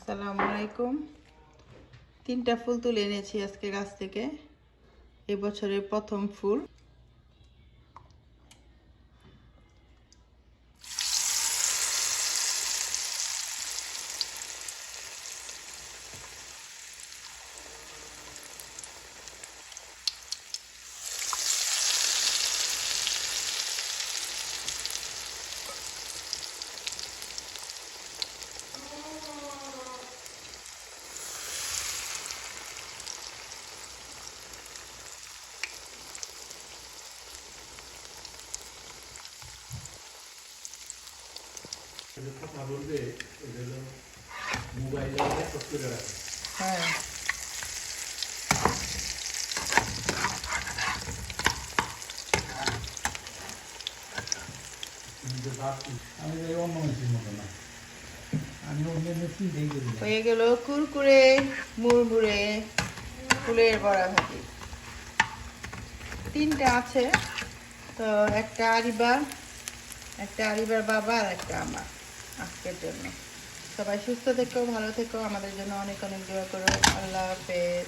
আসসালামু আলাইকুম। 3টা ফুল তুলে এনেছি আজকে গাছ থেকে। এই বছরের প্রথম ফুল। হ্যাঁ, হয়ে গেল কুরকুরে মুড়মুড়ে ফুলের বড়া ভাজি। 3টা আছে, তো একটা আরিবার বাবা আর একটা আমার আজকের জন্য। সবাই সুস্থ থেকো, ভালো থেকো, আমাদের জন্য অনেক অনেক দোয়া করো। আল্লাহ হাফেজ।